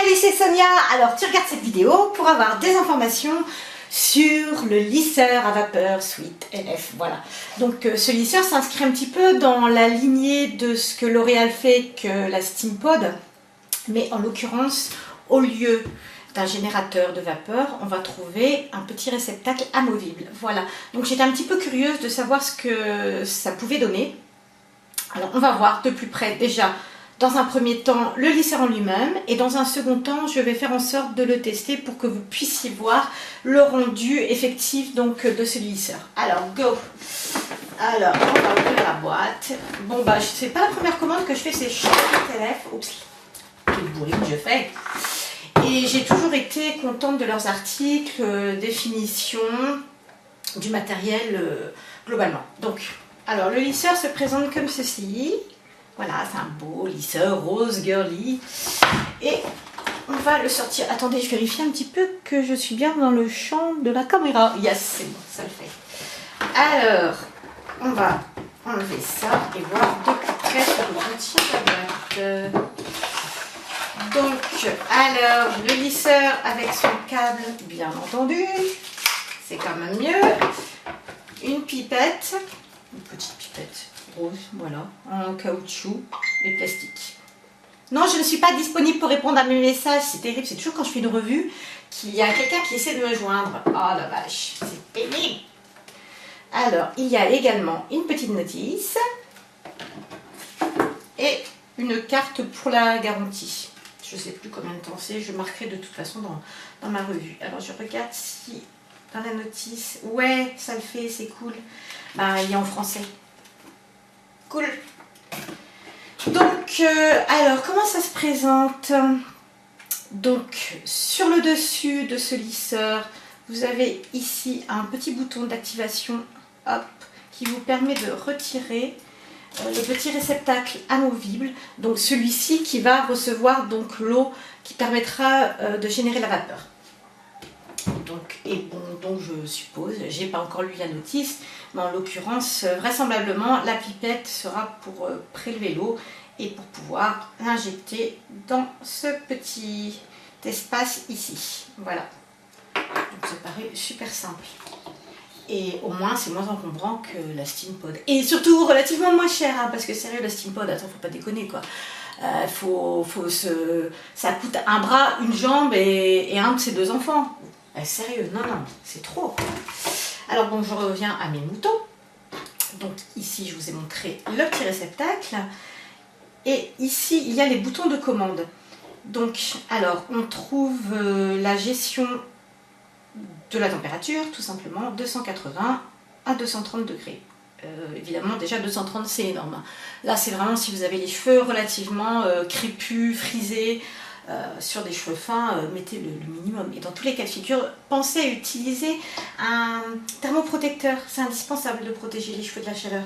Salut, c'est Sonia. Alors tu regardes cette vidéo pour avoir des informations sur le lisseur à vapeur Sweet LF. Voilà. Donc ce lisseur s'inscrit un petit peu dans la lignée de ce que L'Oréal fait que la Steampod, mais en l'occurrence au lieu d'un générateur de vapeur, on va trouver un petit réceptacle amovible. Voilà. Donc j'étais un petit peu curieuse de savoir ce que ça pouvait donner. Alors on va voir de plus près déjà. Dans un premier temps, le lisseur en lui-même, et dans un second temps, je vais faire en sorte de le tester pour que vous puissiez voir le rendu effectif donc de ce lisseur. Alors, go! Alors, on va ouvrir la boîte. Bon, bah, c'est pas la première commande que je fais, c'est chez LF. Oups, quel bruit que je fais! Et j'ai toujours été contente de leurs articles, définition du matériel globalement. Donc, alors, le lisseur se présente comme ceci. Voilà, c'est un beau lisseur rose girly. Et on va le sortir. Attendez, je vérifie un petit peu que je suis bien dans le champ de la caméra. Yes, c'est bon, ça le fait. Alors, on va enlever ça et voir de plus près ce que contient la boîte. Donc, alors, le lisseur avec son câble, bien entendu. C'est quand même mieux. Une pipette. Une petite pipette rose, voilà, en caoutchouc et plastique. Non, je ne suis pas disponible pour répondre à mes messages, c'est terrible, c'est toujours quand je fais une revue qu'il y a quelqu'un qui essaie de me joindre. Oh la vache, c'est pénible. Alors, il y a également une petite notice et une carte pour la garantie. Je ne sais plus combien de temps c'est, je marquerai de toute façon dans ma revue. Alors, je regarde si dans la notice, ouais, ça le fait, c'est cool. Bah, il y a en français. Cool. Donc, alors, comment ça se présente? Donc, sur le dessus de ce lisseur, vous avez ici un petit bouton d'activation, hop, qui vous permet de retirer le petit réceptacle amovible. Donc, celui-ci qui va recevoir donc l'eau qui permettra de générer la vapeur. Donc, et bon, donc je suppose, j'ai pas encore lu la notice, mais en l'occurrence, vraisemblablement, la pipette sera pour prélever l'eau et pour pouvoir l'injecter dans ce petit espace ici. Voilà. Donc ça paraît super simple. Et au moins, c'est moins encombrant que la Steampod. Et surtout, relativement moins cher, hein, parce que sérieux, la Steampod, attends, faut pas déconner, quoi. Ça coûte un bras, une jambe et un de ses deux enfants. Sérieux, non, c'est trop. Alors bon, je reviens à mes moutons. Donc ici, je vous ai montré le petit réceptacle. Et ici, il y a les boutons de commande. Donc, alors, on trouve la gestion de la température, tout simplement, 280 à 230 degrés. Évidemment, déjà 230, c'est énorme. Là, c'est vraiment si vous avez les cheveux relativement crépus, frisés, sur des cheveux fins, mettez le minimum. Et dans tous les cas de figure, pensez à utiliser un thermoprotecteur. C'est indispensable de protéger les cheveux de la chaleur.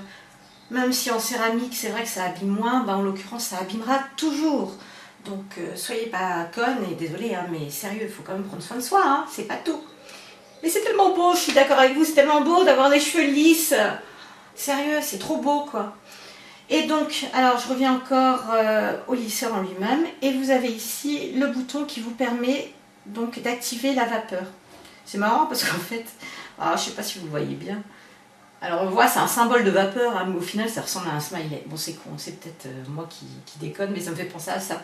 Même si en céramique, c'est vrai que ça abîme moins, bah en l'occurrence, ça abîmera toujours. Donc, soyez pas connes, et désolé, hein, mais sérieux, il faut quand même prendre soin de soi, hein, c'est pas tout. Mais c'est tellement beau, je suis d'accord avec vous, c'est tellement beau d'avoir des cheveux lisses. Sérieux, c'est trop beau, quoi. Et donc, alors je reviens encore au lisseur en lui-même, et vous avez ici le bouton qui vous permet donc d'activer la vapeur. C'est marrant parce qu'en fait, je ne sais pas si vous voyez bien, alors on voit c'est un symbole de vapeur, hein, mais au final ça ressemble à un smiley. Bon, c'est con, c'est peut-être moi qui déconne, mais ça me fait penser à ça.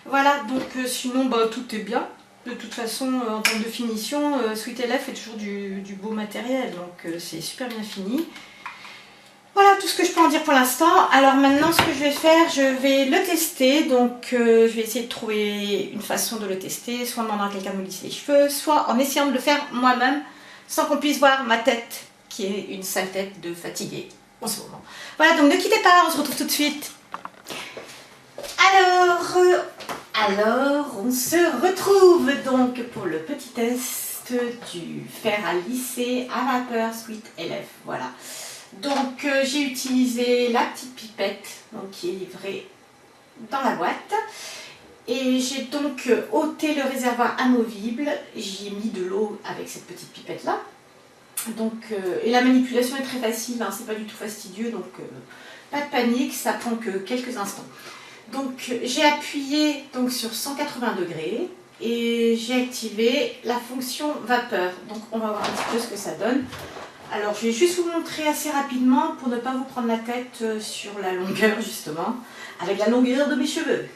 Voilà, donc sinon bah, tout est bien. De toute façon, en termes de finition, Sweet LF est toujours du beau matériel, donc c'est super bien fini. Voilà tout ce que je peux en dire pour l'instant. Alors maintenant, ce que je vais faire, je vais le tester. Donc je vais essayer de trouver une façon de le tester, soit en demandant à quelqu'un de me lisser les cheveux, soit en essayant de le faire moi-même, sans qu'on puisse voir ma tête, qui est une sale tête de fatiguée en ce moment. Voilà, donc ne quittez pas, on se retrouve tout de suite. Alors, on se retrouve donc pour le petit test du fer à lisser à vapeur Sweet LF. Voilà. Donc j'ai utilisé la petite pipette donc, qui est livrée dans la boîte. Et j'ai donc ôté le réservoir amovible. J'y ai mis de l'eau avec cette petite pipette là. Donc, et la manipulation est très facile, hein, c'est pas du tout fastidieux, donc pas de panique, ça prend que quelques instants. Donc j'ai appuyé donc, sur 180 degrés et j'ai activé la fonction vapeur. Donc on va voir un petit peu ce que ça donne. Alors je vais juste vous montrer assez rapidement pour ne pas vous prendre la tête sur la longueur justement, avec la longueur de mes cheveux.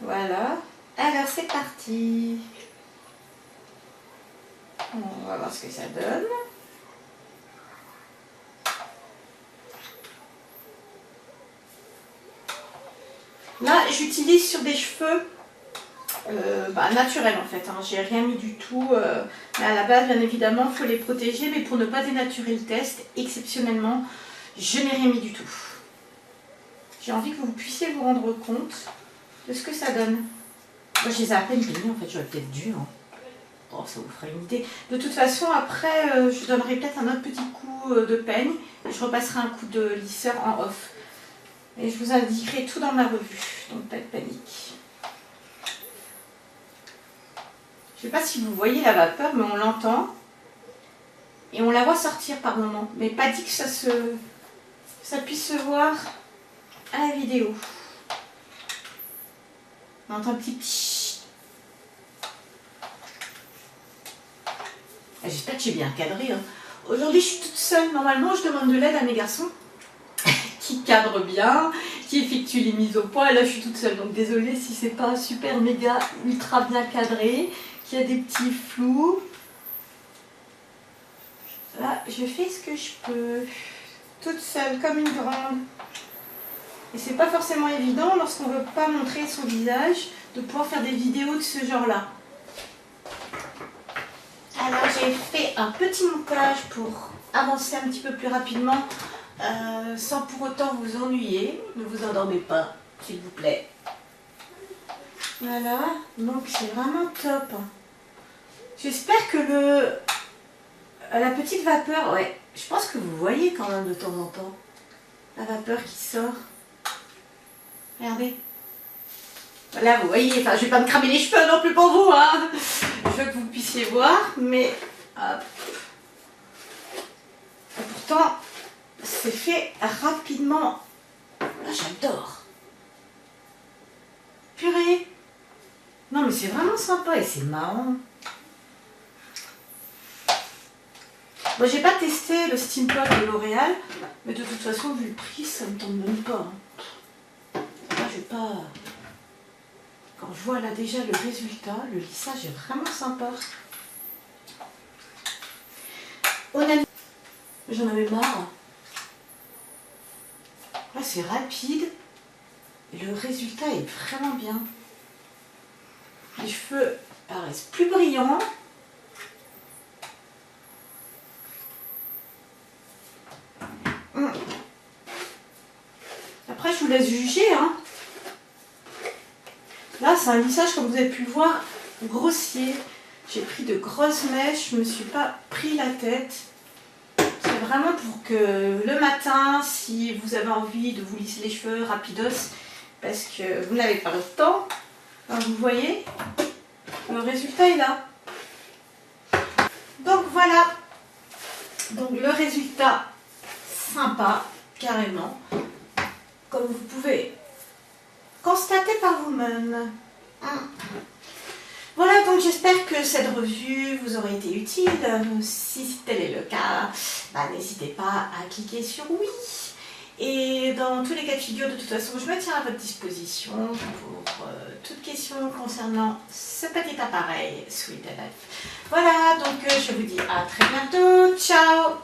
Voilà, alors c'est parti. On va voir ce que ça donne. Là, j'utilise sur des cheveux naturels en fait. Hein. J'ai rien mis du tout. Mais à la base, bien évidemment, il faut les protéger. Mais pour ne pas dénaturer le test, exceptionnellement, je n'ai rien mis du tout. J'ai envie que vous puissiez vous rendre compte de ce que ça donne. Moi, je les ai à peine peignés en fait. J'aurais peut-être dû. Hein. Oh, ça vous fera une idée. De toute façon, après, je donnerai peut-être un autre petit coup de peigne. Et je repasserai un coup de lisseur en off. Et je vous indiquerai tout dans ma revue, donc pas de panique. Je ne sais pas si vous voyez la vapeur, mais on l'entend. Et on la voit sortir par moments. Mais pas dit que ça puisse se voir à la vidéo. On entend un petit pchit. J'espère que j'ai bien cadré. Hein. Aujourd'hui, je suis toute seule. Normalement, je demande de l'aide à mes garçons. Qui cadre bien, qui effectue les mises au point. Et là, je suis toute seule. Donc, désolée si c'est pas super méga ultra bien cadré, qu'il y a des petits flous. Là, je fais ce que je peux. Toute seule, comme une grande. Et c'est pas forcément évident, lorsqu'on veut pas montrer son visage, de pouvoir faire des vidéos de ce genre-là. Alors, j'ai fait un petit montage pour avancer un petit peu plus rapidement. Sans pour autant vous ennuyer, ne vous endormez pas, s'il vous plaît. Voilà, donc c'est vraiment top. J'espère que la petite vapeur, ouais, je pense que vous voyez quand même de temps en temps la vapeur qui sort. Regardez. Voilà, vous voyez, enfin je vais pas me cramer les cheveux non plus pour vous, hein. Je veux que vous puissiez voir, mais hop. Et pourtant, c'est fait rapidement. Ah, j'adore. Purée. Non mais c'est vraiment sympa et c'est marrant. Bon, j'ai pas testé le Steam Pot de L'Oréal, mais de toute façon vu le prix ça me tente même pas. Moi, je vais pas. Quand je vois là déjà le résultat, le lissage est vraiment sympa. Honnêtement, j'en avais marre. Là c'est rapide et le résultat est vraiment bien. Les cheveux paraissent plus brillants. Après je vous laisse juger. Hein. Là c'est un lissage comme vous avez pu le voir grossier. J'ai pris de grosses mèches, je ne me suis pas pris la tête. C'est vraiment pour que le matin, si vous avez envie de vous lisser les cheveux rapidos, parce que vous n'avez pas le temps, alors vous voyez, le résultat est là. Donc voilà, donc le résultat sympa, carrément, comme vous pouvez constater par vous-même. Voilà, donc j'espère que cette revue vous aura été utile. Si tel est le cas, n'hésitez pas à cliquer sur oui. Et dans tous les cas de figure, de toute façon, je me tiens à votre disposition pour toute question concernant ce petit appareil Sweet Life. Voilà, donc je vous dis à très bientôt. Ciao!